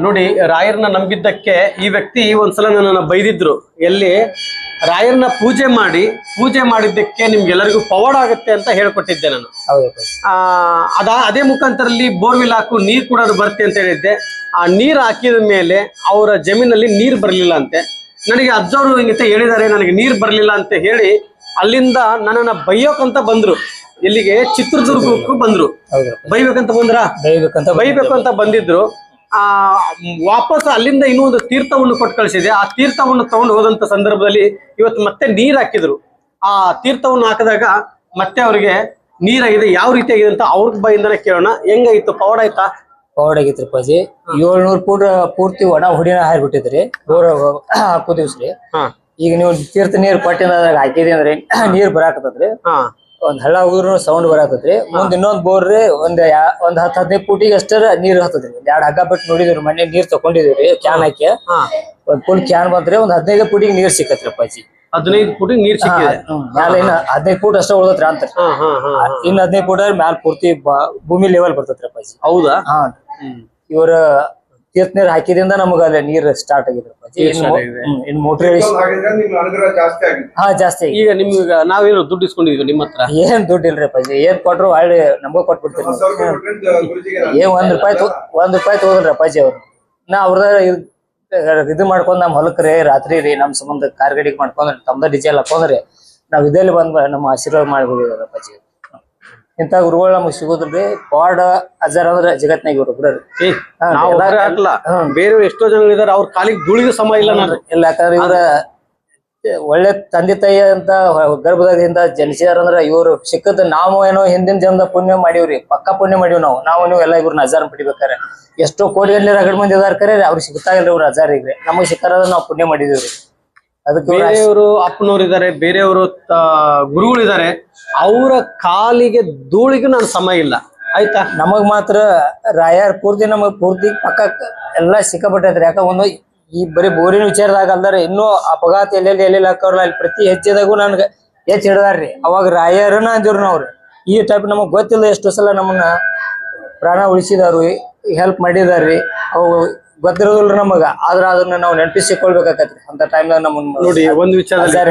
ನೋಡಿ, ರಾಯರನ್ನ ನಂಬಿದ್ದಕ್ಕೆ ಈ ವ್ಯಕ್ತಿ ಒಂದ್ಸಲ ನನ್ನನ್ನು ಬೈದಿದ್ರು. ಎಲ್ಲಿ ರಾಯರನ್ನ ಪೂಜೆ ಮಾಡಿದ್ದಕ್ಕೆ ನಿಮ್ಗೆಲ್ಲರಿಗೂ ಪವಾಡ ಆಗುತ್ತೆ ಅಂತ ಹೇಳ್ಕೊಟ್ಟಿದ್ದೆ ನಾನು. ಅದೇ ಮುಖಾಂತರಲ್ಲಿ ಬೋರ್ವೆಲ್ ಹಾಕು ನೀರ್ ಕೂಡ ಬರುತ್ತೆ ಅಂತ ಹೇಳಿದ್ದೆ. ಆ ನೀರ್ ಹಾಕಿದ ಮೇಲೆ ಅವರ ಜಮೀನಲ್ಲಿ ನೀರ್ ಬರ್ಲಿಲ್ಲ ಅಂತೆ. ನನಗೆ ಅಜ್ಜವರು ಹಿಂಗಿತ ಹೇಳಿದ್ದಾರೆ, ನನಗೆ ನೀರ್ ಬರ್ಲಿಲ್ಲ ಅಂತ ಹೇಳಿ ಅಲ್ಲಿಂದ ನನ್ನನ್ನ ಬೈಯೋಕಂತ ಬಂದ್ರು. ಎಲ್ಲಿಗೆ? ಚಿತ್ರದುರ್ಗಕ್ಕೂ ಬಂದ್ರು. ಬೈಬೇಕಂತ ಬಂದಿದ್ರು. ವಾಪಸ್ ಅಲ್ಲಿಂದ ಇನ್ನೂ ಒಂದು ತೀರ್ಥವನ್ನು ಕೊಟ್ಟು ಕಳಿಸಿದೆ. ಆ ತೀರ್ಥವನ್ನು ತಗೊಂಡು ಹೋದಂತ ಸಂದರ್ಭದಲ್ಲಿ ಇವತ್ತು ಮತ್ತೆ ನೀರ್ ಹಾಕಿದ್ರು. ಆ ತೀರ್ಥವನ್ನು ಹಾಕಿದಾಗ ಮತ್ತೆ ಅವ್ರಿಗೆ ನೀರಾಗಿದೆ. ಯಾವ ರೀತಿ ಆಗಿದೆ ಅಂತ ಅವ್ರ ಬಾಯಿಂದನೇ ಕೇಳೋಣ. ಹೆಂಗಾಯ್ತು? ಪವಾಡ ಆಯ್ತಾ? ಪವಾಡ ಆಗಿತ್ರಿ ಪಾಜಿ. 700 ಫೂಟ್ ಪೂರ್ತಿ ಒಣ ಹುಡಿನ ಹಾರಿಬಿಟ್ಟಿದ್ರಿ ಬೋರ್ ಹಾಕೋ ದಿವ್ಸ್ರಿ. ಈಗ ನೀವು ತೀರ್ಥ ನೀರ್ ಕೊಟ್ಟಿದಾಗ ಹಾಕಿದ್ರಿ ಅಂದ್ರೆ ನೀರ್ ಬರಾಕತ್ತದ್ರಿ. ಒಂದ್ ಹಳ್ಳ ಹೋದ್ರು ಸೌಂಡ್ ಬರಾಕತ್ರಿ. ಮುಂದ್ ಇನ್ನೊಂದ್ ಬೋರ್ ರೀ ಒಂದ್ 10-15 ಫೂಟಿಗೆ ಅಷ್ಟರ ನೀರ್ ಹತ್ತದ್ರಿ. 2 ಹಗ್ಗ ಬಿಟ್ಟು ನೋಡಿದ್ರಿ, ಮೊನ್ನೆ ನೀರ್ ತಕೊಂಡಿದ್ರಿ ಕ್ಯಾನ್ ಹಾಕಿ. ಒಂದ್ ಫುಲ್ ಕ್ಯಾನ್ ಬಂದ್ರಿ. ಒಂದ್ 15 ಫೂಟಿಗೆ ನೀರ್ ಸಿಕ್ಕತ್ರಿ ಅಪ್ಪಾಜಿ. 15 ಫೂಟಿಗೆ ನೀರ್ ಸಿಕ್ಕಿದೆ. ಮ್ಯಾಲ ಇನ್ನ 15 ಫೂಟ್ ಅಷ್ಟ ಉಳ್ದತ್ರಿ ಅಂತ. ಇನ್ನ 15 ಫೂಟ್ ಮ್ಯಾಲ ಪೂರ್ತಿ ಭೂಮಿ ಲೆವೆಲ್ ಬರ್ತೈತ್ರಿ ಅಪ್ಪಾಜಿ. ಹೌದಾ? ಇವ್ರ ತೀರ್ಥ ನೀರ್ ಹಾಕಿದ್ರಿಂದ ನಮಗ ಅಲ್ಲಿ ನೀರ್ ಸ್ಟಾರ್ಟ್ ಆಗಿದ್ರಿ ಅಪ್ಪಾಜಿ. ಇನ್ ಮೋಟ್ರ್ ಜಾಸ್ತಿ. ಈಗ ನಿಮ್ಗ ನಾವೇನು ದುಡ್ಡು ಇಸ್ಕೊಂಡಿದ್ವಿ ನಿಮ್ಮ ಹತ್ರ? ಏನ್ ದುಡ್ಡು ಇಲ್ರಿ ಅಪ್ಪಾಜಿ. ಏನ್ ಕೊಟ್ರು ಒಳ್ಳೆ ನಮಗ ಕೊಟ್ಬಿಡ್ತೀರಿ. ಏನ್ ಒಂದ್ ರೂಪಾಯಿ ತಗೋದ್ರಿ ಅಪ್ಪಾಜಿ ಅವ್ರು. ನಾ ಅವ್ರದ ಇದು ಮಾಡ್ಕೊಂಡ್ ನಮ್ ಹೊಲಕ್ರಿ ರಾತ್ರಿ ರೀ ನಮ್ ಸಂಬಂಧ ಕಾರ್ ಗಾಡಿ ಮಾಡ್ಕೊಂಡ್ರಿ ತಮ್ದ ಡಿಜೆಲ್ ಹಾಕೊಂಡ್ರಿ ನಾವ್ ಇದಲ್ಲಿ ಬಂದ್ ನಮ್ಮ ಆಶೀರ್ವಾದ ಮಾಡ್ಬೋದಿದ್ರ ಅಪ್ಪಾಜಿ. ಇಂತ ಗುರುಗಳು ನಮಗ್ ಸಿಗೋದ್ರಿ. ಪವಾಡ ಅಜಾರ್ ಅಂದ್ರ ಜಗತ್ನಾಗ ಇವ್ರು ಒಬ್ರಿ. ಬೇರೆ ಎಷ್ಟೋ ಜನ ಇದಾರೆ, ಅವ್ರ ಕಾಲಿಗೆ ಧೂಳಿಗೂ ಸಮ ಇಲ್ಲ. ಇಲ್ಲ, ಯಾಕಂದ್ರೆ ಇವ್ರ ಒಳ್ಳೆ ತಂದೆ ತಾಯಿ ಅಂತ ಗರ್ಭದಿಂದ ಜನಿಸಿದಾರ ಅಂದ್ರ ಇವ್ರು ಸಿಕ್ಕದ ನಾವು ಏನೋ ಹಿಂದಿನ ಜನ್ಮದ ಪುಣ್ಯ ಮಾಡಿವ್ರಿ. ಪಕ್ಕಾ ಪುಣ್ಯ ಮಾಡಿವ್ ನಾವು ನೀವು ಎಲ್ಲ ಇವ್ರನ್ನ ಅಜಾರ್ ಪಡಿಬೇಕಾರೆ. ಎಷ್ಟೋ ಕೋಟಿಯಲ್ಲಿ ರಗಡ್ ಮಂದಿ ಇದಾರ ಕರೆ ಅವ್ರಿಗೆ ಸಿಗ್ತಾ ಇಲ್ರಿ ಇವ್ರ ಅಜಾರಿಗೆ. ನಮಗ್ ಸಿಕ್ಕಾರ ನಾವು ಪುಣ್ಯ ಮಾಡಿದೀವ್ರಿ. ಅದಕ್ಕೆ ಬೇರೆಯವರು ಅಪ್ಪನವ್ರು ಇದಾರೆ, ಬೇರೆಯವರು ಗುರುಗಳಿದ್ದಾರೆ, ಅವರ ಕಾಲಿಗೆ ಧೂಳಿಗೂ ನಾನು ಸಮ ಇಲ್ಲ. ಆಯ್ತಾ? ನಮಗ್ ಮಾತ್ರ ರಾಯರ್ ಪೂರ್ತಿ ನಮಗ್ ಪೂರ್ತಿ ಪಕ್ಕ ಎಲ್ಲಾ ಸಿಕ್ಕಾಪಟ್ಟೈತ್ರಿ. ಯಾಕ ಒಂದು ಈ ಬರೀ ಬೋರಿನ ವಿಚಾರದಾಗ ಅಲ್ದಾರ ಇನ್ನೂ ಅಪಘಾತ ಎಲ್ಲೆಲ್ಲಿ ಹಾಕವ್ರಲ್ಲ ಅಲ್ಲಿ ಪ್ರತಿ ಹೆಜ್ಜೆದಾಗೂ ನನ್ಗ ಹೆಚ್ಚು ಹಿಡ್ದಾರ್ರಿ. ಅವಾಗ ರಾಯರನ ಅಂದಿವ್ರು ನಾವ್ರಿ. ಈ ಟೈಪ್ ನಮಗ್ ಗೊತ್ತಿಲ್ಲ ಎಷ್ಟು ಸಲ ನಮ್ಮನ್ನ ಪ್ರಾಣ ಉಳಿಸಿದಾರು, ಹೆಲ್ಪ್ ಮಾಡಿದಾರ್ರಿ. ಅವು ಗೊತ್ತಿರೋದಿಲ್ರಿ ನಮಗ. ಆದ್ರ ಅದನ್ನ ನಾವು ನೆನಪಿಸಿಕೊಳ್ಬೇಕಾಗತ್ರಿ ಅಂತ ಟೈಮ್ನಾಗ. ನಮ್ಮನ್ನ ನೋಡಿ, ಒಂದ್ ವಿಚಾರದಲ್ಲಿ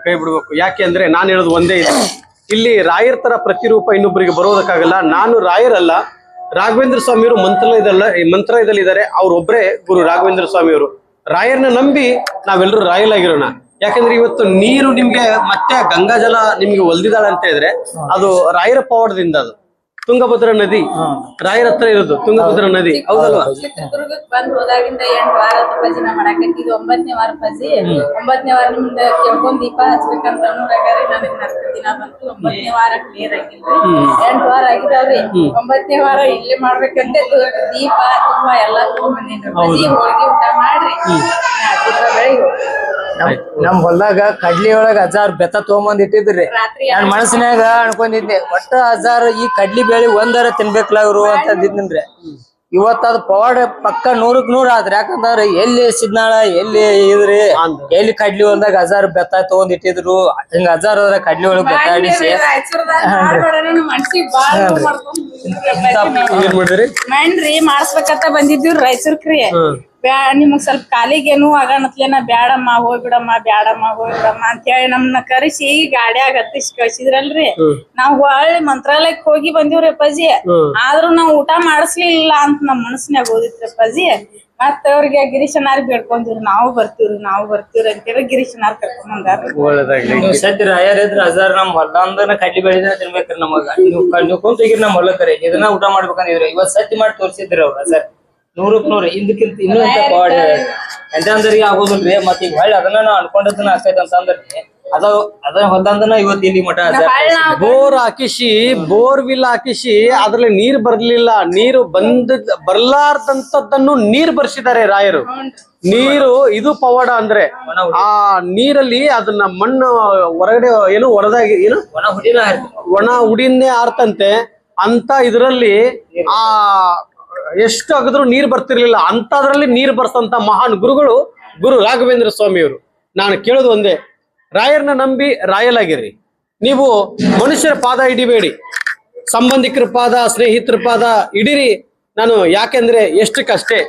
ಕೈ ಬಿಡ್ಬೇಕು. ಯಾಕೆ ಅಂದ್ರೆ ನಾನು ಹೇಳೋದು ಒಂದೇ ಇದೆ. ಇಲ್ಲಿ ರಾಯರ್ ತರ ಪ್ರತಿರೂಪ ಇನ್ನೊಬ್ಬರಿಗೆ ಬರೋದಕ್ಕಾಗಲ್ಲ. ನಾನು ರಾಯರಲ್ಲ, ರಾಘವೇಂದ್ರ ಸ್ವಾಮಿಯವರು ಮಂತ್ರಾಲಯದಲ್ಲಿ ಇದ್ದಾರೆ. ಅವ್ರೊಬ್ರೇ ಗುರು ರಾಘವೇಂದ್ರ ಸ್ವಾಮಿಯವರು. ರಾಯರ್ನ ನಂಬಿ ನಾವೆಲ್ಲರೂ ರಾಯಲಾಗಿರೋಣ. ಯಾಕಂದ್ರೆ ಇವತ್ತು ನೀರು ನಿಮ್ಗೆ ಮತ್ತೆ ಗಂಗಾಜಲ ನಿಮ್ಗೆ ಒಲ್ದಿದಾಳೆ ಅಂತ ಹೇಳಿದ್ರೆ ಅದು ರಾಯರ ಪವಾಡದಿಂದ. ಅದು ತುಂಗಭದ್ರಾ ನದಿ ರಾಯರ ಹತ್ರ ಇರೋದು ತುಂಗಭದ್ರಾ ನದಿ, ಹೌದಲ್ವಾ? ಚಿತ್ರದುರ್ಗಕ್ಕೆ ಬಂದ್ ಹೋದಾಗಿಂದ 8 ವಾರ ಭಜನ ಮಾಡಾಕತ್ತಿ. ಇದು 9ನೇ ವಾರ ಭಜಿ. 9ನೇ ವಾರ ನಿಮ್ದ ಕೆಂಪೊಂದ್ ದೀಪ ಹಚ್ಬೇಕಂತ ಅನ್ನೋರಾಗ್ರಿ. ನನಗ್ ನರ್ಕ ದಿನ ಬಂತು. 9ನೇ ವಾರ ಕ್ಲಿಯರ್ ಆಗಿಲ್ರಿ. 8 ವಾರ ಆಗಿದಾವ್ರಿ. 9ನೇ ವಾರ ಇಲ್ಲೇ ಮಾಡ್ಬೇಕಂತ ದೀಪ ತುಪ್ಪ ಎಲ್ಲಾ ತಗೊಂಡ್ಬಂದಿನ್ರಿ. ಭಜಿ ಹೋಳಿಗೆ ಊಟ ಮಾಡ್ರಿ ಬೆಳಿಗ್ಗೆ. ನಮ್ ಹೊಲ್ದಾಗ ಕಡ್ಲಿ ಒಳಗ ಅಜಾರ್ ಬೆತ್ತ ತಗೊಂಬಂದ್ ಇಟ್ಟಿದ್ರಿ. ನನ್ ಮನಸ್ಸಿನಾಗ ಅನ್ಕೊಂಡಿದ್ದೆ ಒಟ್ಟ ಅಜಾರ್ ಈ ಕಡ್ಲಿ ಬೇಳಿ ಒಂದರ ತಿನ್ಬೇಕಲ್ಲ ಇವ್ರು ಅಂತ ಅಂದಿದ್ನ್ರಿ. ಇವತ್ತ ಅದ್ ಪವಾಡ ಪಕ್ಕ 100ಕ್ಕೆ 100 ಆದ್ರಿ. ಯಾಕಂದ್ರ ಎಲ್ಲಿ ಸಿದ್ನಾಳ ಎಲ್ಲಿ ಇದ್ರಿ ಎಲ್ಲಿ ಕಡ್ಲಿ ಹೊಲ್ದಾಗ ಅಜಾರ್ ಬೆತ್ತ ತಗೊಂಡ್ ಇಟ್ಟಿದ್ರು. ಹಿಂಗ ಅಜಾರ್ ಹೋದ್ರ ಕಡ್ಲಿ ಒಳಗ್ ಬೆತ್ತ ಆಡಿಸಿ ಮಣ್ರಿ ಮಾಡ್ಸ್ಬೇಕಂತ ಬಂದಿದ್ವಿ ರಾಯಚೂರ್ಕ್ರಿ. ನಿಮಗ್ ಸ್ವಲ್ಪ ಕಾಲಿಗೇನು ಆಗಣತ್ಲೇನ ಬ್ಯಾಡಮ್ಮ ಹೋಗ್ಬಿಡಮ್ಮ ಅಂತ ಹೇಳಿ ನಮ್ನ ಕರೆಸಿ ಗಾಡ್ಯಾಗ ಹತ್ತಿಸಿ ಕಳ್ಸಿದ್ರಲ್ರಿ. ನಾವ್ ಹೊಳ್ಳಿ ಮಂತ್ರಾಲಯಕ್ ಹೋಗಿ ಬಂದಿವ್ರಿ ಅಪ್ಪಾಜಿ. ಆದ್ರೂ ನಾವ್ ಊಟ ಮಾಡಿಸ್ಲಿಲ್ಲ ಅಂತ ನಮ್ ಮನಸ್ಸಿನಾಗ ಓದಿತ್ರಿ ಅಪ್ಪಾಜಿ. ಮತ್ತ ಅವ್ರಿಗೆ ಗಿರೀಶನಾರ್ ಬೇಡ್ಕೊಂಡಿವ್ರಿ. ನಾವು ಬರ್ತೀವ್ರಿ ಅಂತೇಳಿ ಗಿರೀಶನಾರ್ ಕರ್ಕೊಂಡ್ ಬಂದಾರ್ರಿ. ಸದ್ಯ ರಾಯರ್ ಇದ್ರ ಅಜಾರ್ ನಮ್ ಹೊಲ್ದಾಂದನ ಕಡ್ಲಿ ಬೆಳಿದ ತಿನ್ಬೇಕ್ರಿ ನಮಗ. ನೀವು ಕುಂತಿಗಿರಿ ನಮ್ ಹೊಲಕ್ಕರಿ ಇದನ್ನ ಊಟ ಮಾಡ್ಬೇಕಂದಿದ್ರಿ. ಇವತ್ ಸತ್ಯ ಮಾಡಿ ತೋರ್ಸಿದ್ರಿ ಅವ್ರ ಅಜಾರ್ 100ಕ್ಕೆ 100. ಇದಕ್ಕಿಂತ ಇನ್ನೂ ಅಂತ ಪವಾಡ ಎಂತಂದ್ರಿಗೆ ಆಗೋದಿಲ್ರಿ. ಮತ್ ಈಗ ಹೊಳ್ಳಿ ಅದನ್ನ ನಾವ್ ಅನ್ಕೊಂಡದನ್ನ ಆಗ್ತೈತೆ ಅಂತ ಅಂದ್ರಿ ಅದನ್ನ ಹೊಲ್ದಂದನ ಇವತ್ತು ಇಲ್ಲಿ ಮಠ ಬೋರ್ವಿಲ್ ಹಾಕಿಸಿ ಅದ್ರಲ್ಲಿ ನೀರ್ ಬರ್ಲಿಲ್ಲ. ನೀರು ಬರ್ಲಾರ್ದಂತದ್ದನ್ನು ನೀರ್ ಬರ್ಸಿದ್ದಾರೆ ರಾಯರು. ನೀರು ಇದು ಪವಾಡ ಅಂದ್ರೆ ಆ ನೀರಲ್ಲಿ ಅದನ್ನ ಮಣ್ಣು ಹೊರಗಡೆ ಏನು ಹೊರದಾಗಿ ಏನು ಒಣ ಹುಡಿನೇ ಆರ್ತಂತೆ ಅಂತ. ಇದ್ರಲ್ಲಿ ಆ ಎಷ್ಟು ಅಗದ್ರು ನೀರ್ ಬರ್ತಿರ್ಲಿಲ್ಲ ಅಂತದ್ರಲ್ಲಿ ನೀರ್ ಬರ್ಸಂತ ಮಹಾನ್ ಗುರುಗಳು ಗುರು ರಾಘವೇಂದ್ರ ಸ್ವಾಮಿಯವರು. ನಾನು ಕೇಳೋದು ಒಂದೇ, ರಾಯರ್ನ ನಂಬಿ ರಾಯಲಾಗಿರ್ರಿ. ನೀವು ಮನುಷ್ಯರ ಪಾದ ಹಿಡಿಬೇಡಿ, ಸಂಬಂಧಿಕರ ಪಾದ ಸ್ನೇಹಿತರ ಪಾದ ಹಿಡೀರಿ. ನಾನು ಯಾಕೆಂದ್ರೆ ಎಷ್ಟಕ್ಕಷ್ಟೇ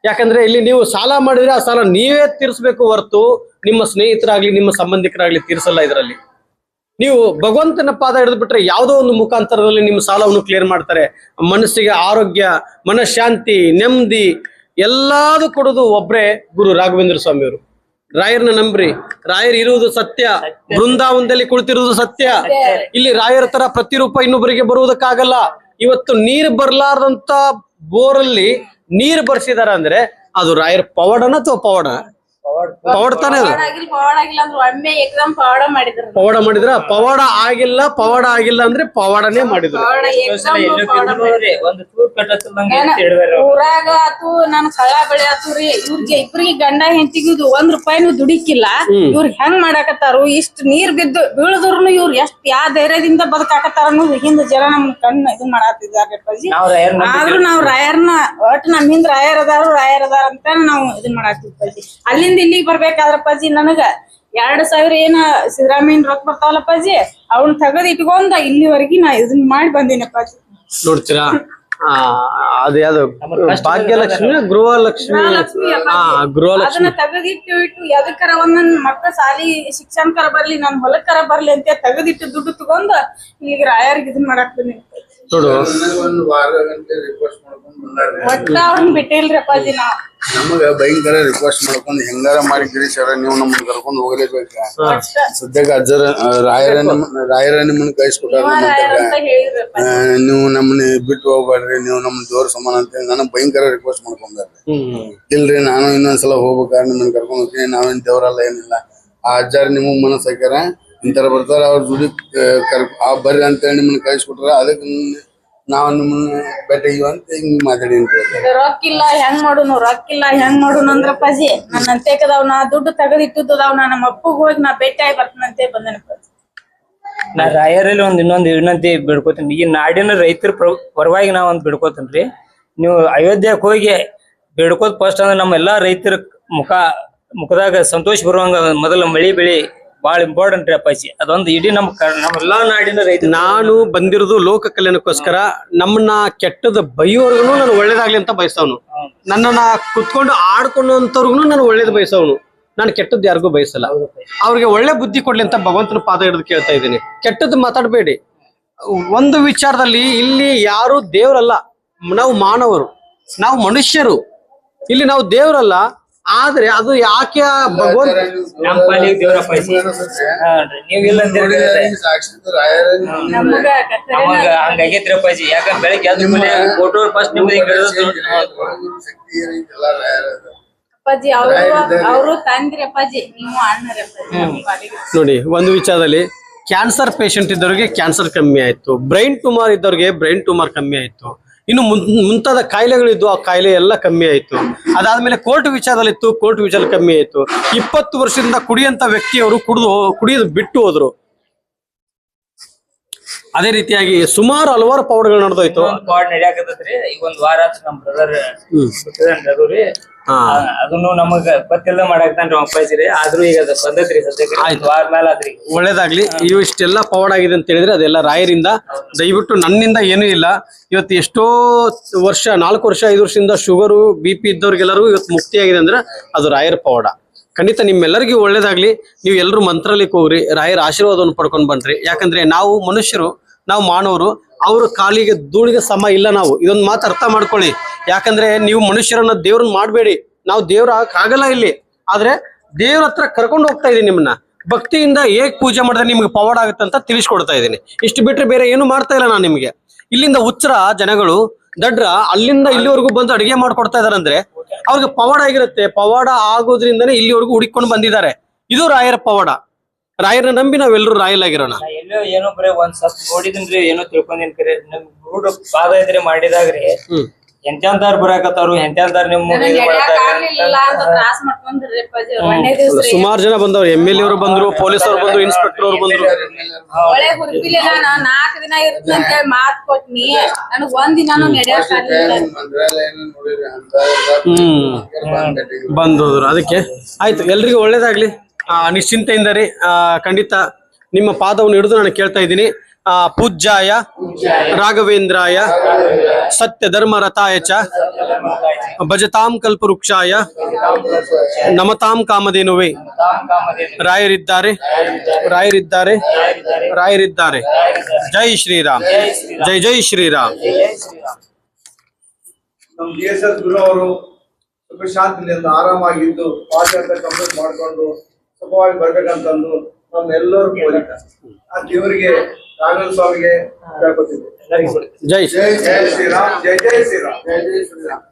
ಯಾಕಂದ್ರೆ ಇಲ್ಲಿ ನೀವು ಸಾಲ ಮಾಡಿದ್ರೆ ಆ ಸಾಲ ನೀವೇ ತೀರಿಸಬೇಕು ಹೊರತು ನಿಮ್ಮ ಸ್ನೇಹಿತರಾಗ್ಲಿ ನಿಮ್ಮ ಸಂಬಂಧಿಕರಾಗ್ಲಿ ತೀರಿಸಲ್ಲ. ಇದರಲ್ಲಿ ನೀವು ಭಗವಂತನ ಪಾದ ಹಿಡಿದು ಬಿಟ್ರೆ ಯಾವುದೋ ಒಂದು ಮುಖಾಂತರದಲ್ಲಿ ನಿಮ್ಮ ಸಾಲವನ್ನು ಕ್ಲಿಯರ್ ಮಾಡ್ತಾರೆ. ಮನಸ್ಸಿಗೆ ಆರೋಗ್ಯ, ಮನಃಶಾಂತಿ, ನೆಮ್ಮದಿ ಎಲ್ಲಾದು ಕೊಡೋದು ಒಬ್ರೇ ಗುರು ರಾಘವೇಂದ್ರ ಸ್ವಾಮಿಯವರು. ರಾಯರನ್ನ ನಂಬ್ರಿ. ರಾಯರ್ ಇರುವುದು ಸತ್ಯ, ಬೃಂದಾವನದಲ್ಲಿ ಕುಳಿತಿರುವುದು ಸತ್ಯ. ಇಲ್ಲಿ ರಾಯರ ತರ ಪ್ರತಿರೂಪ ಇನ್ನೊಬ್ಬರಿಗೆ ಬರುವುದಕ್ಕಾಗಲ್ಲ. ಇವತ್ತು ನೀರು ಬರ್ಲಾರ್ದಂತ ಬೋರಲ್ಲಿ ನೀರು ಬರ್ಸಿದಾರ ಅಂದ್ರೆ ಅದು ರಾಯರ್ ಪವಾಡನ ಅಥವಾ ಪವಾಡ? ಪವಾಡ ತಾನೇ ಅದು. ಪವಾಡ ಮಾಡಿದ್ರ ಪವಾಡ ಆಗಿಲ್ಲ. ಪವಾಡ ಆಗಿಲ್ಲ ಅಂದ್ರೆ ಪವಾಡನೇ ಮಾಡಿದ್ರು. ಊರಾಗ ಆತು ನನ್ ಕಳ್ಳ ಬೆಳೆ ಆತು ರೀ. ಇವ್ರಿಗೆ ಇಬ್ರಿಗೆ ಗಂಡ ಹೆಂಡತಿಗಿದು ₹1 ದುಡಿಕಿಲ್ಲ. ಇವ್ರ ಹೆಂಗ್ ಮಾಡಾಕತ್ತಾರು? ಇಷ್ಟ ನೀರ್ ಬಿದ್ದು ಬೀಳದ್ರುನು ಇವ್ರು ಎಷ್ಟ್ ಯಾವ ಧೈರ್ಯದಿಂದ ಬದುಕಾಕತ್ತಾರ ಅನ್ನೋದು ಹಿಂದ ಜನ ನಮ್ ಕಣ್ಣು ಇದು ಮಾಡಾತಿದ್ದಾರೆ ಅಪ್ಪಾಜಿ. ಆದ್ರೂ ನಾವ್ ರಾಯರ್ನ ಒಟ್ ನಮ್ ಹಿಂದ್ ರಾಯರ್ ಅದಾರ ಅಂತ ನಾವ್ ಇದನ್ ಮಾಡಾಕ್ತಿವಿ. ಅಲ್ಲಿಂದ ಇಲ್ಲಿಗೆ ಬರ್ಬೇಕಾದ್ರಪ್ಪಾಜಿ ನನಗ 2,000 ಏನ ಸಿದ್ದರಾಮಯ್ಯನ ರೊಕ್ಕ ಬರ್ತಾವಲ್ಲಪ್ಪಾಜಿ, ಅವ್ನ ತಗದ್ ಇಟ್ಕೊಂಡ ಇಲ್ಲಿವರೆಗೆ ನಾ ಇದನ್ನ ಮಾಡಿ ಬಂದಿನಪ್ಪಾಜಿ. ನೋಡ್ತೀರಾ? ಅದೇ ಅದು ಭಾಗ್ಯಲಕ್ಷ್ಮಿ ಗೃಹಲಕ್ಷ್ಮಿ ಅದನ್ನ ತಗದಿಟ್ಟು ಎದಕ್ಕರ ಒಂದ್ ಮಕ್ಕಳ ಸಾಲಿ ಶಿಕ್ಷಣಕರ ಬರ್ಲಿ, ನನ್ ಹೊಲಕ್ಕರ ಬರ್ಲಿ ಅಂತ ತಗದಿಟ್ಟು ದುಡ್ಡು ತಗೊಂಡ್ ಇಲ್ಲಿಗೆ ರಾಯರ್ಗೆ ಇದನ್ ಮಾಡಾಕ್ ಬಂದಿನಿ. ನೋಡು, ಒಟ್ಟ ಅವ್ರನ್ನ ಬಿಟ್ಟಿಲ್ರಿ ಅಪ್ಪಾಜಿ. ನಾವ್ ನಮಗ ಭಯಂಕರ ರಿಕ್ವೆಸ್ಟ್ ಮಾಡ್ಕೊಂಡು ಹೆಂಗಾರ ಮಾಡಿ ಗಿರೀಶ್ ಅವ್ರ ನೀವು ನಮ್ಮನ್ನ ಕರ್ಕೊಂಡು ಹೋಗ್ಲೇಬೇಕ. ಸದ್ಯಕ್ಕೆ ರಾಯರ ನಿಮ್ಮನ್ನ ಕಳಿಸ್ಕೊಟ್ಟಾರ. ನೀವು ನಮ್ಮನ್ನ ಬಿಟ್ಟು ಹೋಗ್ಬೇಡ್ರಿ, ನೀವು ನಮ್ಮ ದೇವ್ರ ಸಮಾನ ಅಂತ ನನಗ್ ಭಯಂಕರ ರಿಕ್ವೆಸ್ಟ್ ಮಾಡ್ಕೊಂಡ್ರಿ. ಇಲ್ರಿ ನಾನು ಇನ್ನೊಂದ್ಸಲ ಹೋಗ್ಬೇಕಾದ್ರೆ ನಿಮ್ಮನ್ನ ಕರ್ಕೊಂಡು ಹೋಗ್ತೀನಿ, ನಾವೇನ್ ದೇವ್ರಲ್ಲ ಏನಿಲ್ಲ. ಆ ಅಜ್ಜಾರ್ ನಿಮಗ್ ಮನಸ್ ಹಾಕ್ಯಾರ, ಇಂತರ ಬರ್ತಾರ, ಅವ್ರ ದುಡಿ ಬರ್ರಿ ಅಂತೇಳಿ ನಿಮ್ಮನ್ನ ಕಳಿಸ್ಕೊಟ್ರ. ಅದಕ್ಕೆ ನಾವ್ ನಿಮ್ಮನ್ನ ಭೇಟಿಯಾಗಿವ ಅಂತ ಹಿಂಗ್ ಮಾತಾಡಿ ರೊಕ್ಕಿಲ್ಲ ಹೆಂಗ್ ಮಾಡುನು ಅಂದ್ರಪ್ಪಾಜಿ. ನನ್ನ ಅಂತೇಕದಾವ್ ನಾ ದುಡ್ಡು ತಗದಿಟ್ಟುದಾವ್ ನಮ್ಮ ಅಪ್ಪಗ್ ಹೋಗಿ ನಾ ಭೇಟಿಯಾಗಿ ಬರ್ತನಂತೆ ಬಂದನಪ್ಪಾಜಿ. ನಾ ರಾಯರಲ್ಲಿ ಇನ್ನೊಂದು ವಿನಂತಿ ಬಿಡ್ಕೋತೀನಿ. ಈ ನಾಡಿನ ರೈತರ ಪರವಾಗಿ ನಾ ಒಂದ್ ಬಿಡ್ಕೋತೀನ್ರಿ. ನೀವು ಅಯೋಧ್ಯಕ್ಕೆ ಹೋಗಿ ಬಿಡ್ಕೋದ್ ಫಸ್ಟ್ ಅಂದ್ರೆ ನಮ್ಮ ಎಲ್ಲಾ ರೈತರ ಮುಖದಾಗ ಸಂತೋಷ ಬರುವಂಗ ಮೊದಲ ಮಳಿ ಬೆಳಿ ಬಾಳ ಇಂಪಾರ್ಟೆಂಟ್ ರೀ ಅಪ್ಪಾಜಿ. ಅದೊಂದು ಇಡೀ ನಮ್ಮೆಲ್ಲಾ ನಾಡಿನ ರೈತ. ನಾನು ಬಂದಿರೋದು ಲೋಕ ಕಲ್ಯಾಣಕ್ಕೋಸ್ಕರ. ನಮ್ಮನ್ನ ಕೆಟ್ಟದ ಬೈಯೋರ್ಗು ನಾನು ಒಳ್ಳೇದಾಗ್ಲಿ ಅಂತ ಬಯಸವನು. ನನ್ನನ್ನ ಕುತ್ಕೊಂಡು ಆಡ್ಕೊಂಡಂತವ್ರಿಗೂ ನಾನು ಒಳ್ಳೇದ್ ಬಯಸವನು. ನಾನು ಕೆಟ್ಟದ್ದು ಯಾರಿಗೂ ಬಯಸಲ್ಲ. ಅವ್ರಿಗೆ ಒಳ್ಳೆ ಬುದ್ಧಿ ಕೊಡ್ಲಿ ಅಂತ ಭಗವಂತನ ಪಾದ ಹಿಡಿದು ಕೇಳ್ತಾ ಇದ್ದೀನಿ. ಕೆಟ್ಟದ್ದು ಮಾತಾಡಬೇಡಿ. ಒಂದು ವಿಚಾರದಲ್ಲಿ ಇಲ್ಲಿ ಯಾರು ದೇವರಲ್ಲ, ನಾವು ಮಾನವರು, ನಾವು ಮನುಷ್ಯರು. ಇಲ್ಲಿ ನಾವು ದೇವರಲ್ಲ. ಆದ್ರೆ ಅದು ಯಾಕೆ ಭಗವಂತ ಹಂಗಾಗೈತ್ರಿ ಅಪ್ಪಾಜಿ. ಯಾಕಂದ್ರೆ ಬೆಳಗ್ಗೆ ಅದ್ರ ಮೇಲೆ ಫೋಟೋ ಫಸ್ಟ್ ನಿಮ್ಗೆ ಅಪ್ಪಾಜಿ ಅವರು ತಂದ್ರಿ ಅಪ್ಪಾಜಿ, ನೀವು ಅಣ್ಣರಪ್ಪಾಜಿ. ನೋಡಿ, ಒಂದು ವಿಚಾರದಲ್ಲಿ ಕ್ಯಾನ್ಸರ್ ಪೇಷಂಟ್ ಇದ್ದವ್ರಿಗೆ ಕ್ಯಾನ್ಸರ್ ಕಮ್ಮಿ ಆಯ್ತು, ಬ್ರೈನ್ ಟ್ಯೂಮರ್ ಇದ್ದವ್ರಿಗೆ ಬ್ರೈನ್ ಟ್ಯೂಮರ್ ಕಮ್ಮಿ ಆಯ್ತು, ಇನ್ನು ಮುಂತಾದ ಕಾಯಿಲೆಗಳಿದ್ದು ಆ ಕಾಯಿಲೆ ಎಲ್ಲ ಕಮ್ಮಿ ಆಯ್ತು. ಅದಾದ್ಮೇಲೆ ಕೋರ್ಟ್ ವಿಚಾರದಲ್ಲಿತ್ತು, ಕೋರ್ಟ್ ವಿಚಾರ ಕಮ್ಮಿ ಆಯ್ತು. 20 ವರ್ಷದಿಂದ ಕುಡಿಯಂತ ವ್ಯಕ್ತಿಯವರು ಕುಡಿಯೋದು ಬಿಟ್ಟು ಹೋದ್ರು. ಅದೇ ರೀತಿಯಾಗಿ ಸುಮಾರು ಹಲವಾರು ಪೌಡರ್ಗಳು ನಡೆದೋಯ್ತು. ನಡಿಯಾಕತ್ರಿ. ಈಗ ಒಂದ್ ವಾರ ನಮ್ ಬ್ರದರ್ ಬಿಟ್ಟಿದ್ರಿ. ಅದನ್ನು ನಮಗ ಗೊತ್ತಿಲ್ಲ ಮಾಡಾಕ್ತಾನ್ರಿ ಅಪ್ಪಾಜಿರಿ. ಆದ್ರೂ ಈಗ ಅದು ಬಂದೈತ್ರಿ ಸದ್ಯಕ್ಕೆ ವಾರ ಮೇಲೆ ಆದ್ರಿ. ಒಳ್ಳೇದಾಗ್ಲಿ. ಇವು ಇಷ್ಟೆಲ್ಲ ಪವಾಡ ಆಗಿದೆ ಅಂತ ಹೇಳಿದ್ರೆ ಅದೆಲ್ಲ ರಾಯರಿಂದ. ದಯವಿಟ್ಟು ನನ್ನಿಂದ ಏನೂ ಇಲ್ಲ. ಇವತ್ತು ಎಷ್ಟೋ ವರ್ಷ, 4 ವರ್ಷ 5 ವರ್ಷದಿಂದ ಶುಗರು BP ಇದ್ದವ್ರಿಗೆಲ್ಲರೂ ಇವತ್ತು ಮುಕ್ತಿಯಾಗಿದೆ ಅಂದ್ರೆ ಅದು ರಾಯರ ಪವಾಡ. ಖಂಡಿತ ನಿಮ್ಮೆಲ್ಲರಿಗೂ ಒಳ್ಳೇದಾಗ್ಲಿ. ನೀವು ಎಲ್ಲರೂ ಮಂತ್ರಾಲಯಕ್ಕೆ ಹೋಗ್ರಿ, ರಾಯರ ಆಶೀರ್ವಾದವನ್ನು ಪಡ್ಕೊಂಡ್ ಬನ್ರಿ. ಯಾಕಂದ್ರೆ ನಾವು ಮನುಷ್ಯರು, ನಾವು ಮಾನವರು. ಅವ್ರ ಕಾಲಿಗೆ ಧೂಳಿಗೆ ಸಮ ಇಲ್ಲ ನಾವು. ಇದೊಂದು ಮಾತು ಅರ್ಥ ಮಾಡ್ಕೊಳ್ಳಿ. ಯಾಕಂದ್ರೆ ನೀವು ಮನುಷ್ಯರನ್ನ ದೇವ್ರನ್ನ ಮಾಡಬೇಡಿ. ನಾವು ದೇವ್ರ ಆಗಲ್ಲ ಇಲ್ಲಿ. ಆದ್ರೆ ದೇವ್ರ ಹತ್ರ ಕರ್ಕೊಂಡು ಹೋಗ್ತಾ ಇದೀನಿ ನಿಮ್ಮನ್ನ. ಭಕ್ತಿಯಿಂದ ಹೇಗ್ ಪೂಜೆ ಮಾಡಿದ್ರೆ ನಿಮ್ಗೆ ಪವಾಡ ಆಗುತ್ತೆ ಅಂತ ತಿಳಿಸ್ಕೊಡ್ತಾ ಇದ್ದೀನಿ. ಇಷ್ಟು ಬಿಟ್ರೆ ಬೇರೆ ಏನು ಮಾಡ್ತಾ ಇಲ್ಲ ನಾನು ನಿಮ್ಗೆ. ಇಲ್ಲಿಂದ ಹುಚ್ಚರ ಜನಗಳು ದಡ್ರ ಅಲ್ಲಿಂದ ಇಲ್ಲಿವರೆಗೂ ಬಂದು ಅಡಿಗೆ ಮಾಡ್ಕೊಡ್ತಾ ಇದಾರೆ ಅಂದ್ರೆ ಅವ್ರಿಗೆ ಪವಾಡ ಆಗಿರುತ್ತೆ. ಪವಾಡ ಆಗೋದ್ರಿಂದನೇ ಇಲ್ಲಿವರೆಗೂ ಹುಡುಕೊಂಡು ಬಂದಿದ್ದಾರೆ. ಇದು ರಾಯರ ಪವಾಡ. ರಾಯರನ್ನ ನಂಬಿ ನಾವೆಲ್ಲರೂ ರಾಯಲಾಗಿರೋಣ. ಎಲ್ಲೋ ಏನೋ ಬರೀ ಒಂದ್ ಸ್ವಲ್ಪ ನೋಡಿದ್ರಿ, ಏನೋ ತಿಳ್ಕೊಂಡೇನ್ ಕರೆ. ನಮ್ ಹುಡುಗ ಪಾದ ಇದ್ರೆ ಮಾಡಿದಾಗ್ರಿ ಎಂತೆಂತಾರ ಬರಾಕತ್ತಾರು, ಎಂತೆಂತಾರ ಸುಮಾರು ಜನ ಬಂದವ್ರು. MLA ಅವರು ಬಂದ್ರು, ಪೊಲೀಸ್ ಅವ್ರು ಬಂದ್ರು, ಇನ್ಸ್ಪೆಕ್ಟರ್ ಅವ್ರು ಬಂದ್ರು. 4 ದಿನ ಇರ್ತಂತ ಮಾತ್ ಕೊಟ್ನಿ. ನನಗ್ ಒಂದಿನಾನು ಬಂದೋದ್ರು. ಅದಕ್ಕೆ ಆಯ್ತು, ಎಲ್ರಿಗೂ ಒಳ್ಳೇದಾಗ್ಲಿ. ನಿಶ್ಚಿಂತೆಯಿಂದ ರೀ. ಖಂಡಿತ ನಿಮ್ಮ ಪಾದವನ್ನು ಹಿಡಿದು ನಾನು ಕೇಳ್ತಾ ಇದ್ದೀನಿ. ಪೂಜ್ಯಾಯ ರಾಘವೇಂದ್ರಾಯ ಸತ್ಯ ಧರ್ಮ ರಥಾಯ ಚ ಭಜತಾಂ ಕಲ್ಪವೃಕ್ಷಾಯ ನಮತಾಂ ಕಾಮಧೇನುವೆ ರಾಯರಿದ್ದಾರೆ ರಾಯರಿದ್ದಾರೆ ರಾಯರಿದ್ದಾರೆ. ಜೈ ಶ್ರೀರಾಮ್, ಜೈ ಜೈ ಶ್ರೀರಾಮ್. ನಮ್ಮ DSS ಗುರು ಅವರು ಸುಖ ಶಾಂತಿಯಿಂದ ಆರಾಮಾಗಿದ್ದು ಪಾಠ ಕಂಪ್ಲೀಟ್ ಮಾಡ್ಕೊಂಡು ಸುಖವಾಗಿ ಬರ್ಬೇಕಂತಂದು ನಮ್ಮೆಲ್ಲರೂ ಕೋರಿಕ ಆ ದೇವರಿಗೆ ರಾಘವೇಂದ್ರ ಸ್ವಾಮಿಗೆ ಕೇಳ್ಕೊತಿದ್ದೆ. ಜೈ ಜೈ ಶ್ರೀರಾಮ್, ಜೈ ಜೈ ಶ್ರೀರಾಮ್, ಜೈ ಜೈ ಶ್ರೀರಾಮ್.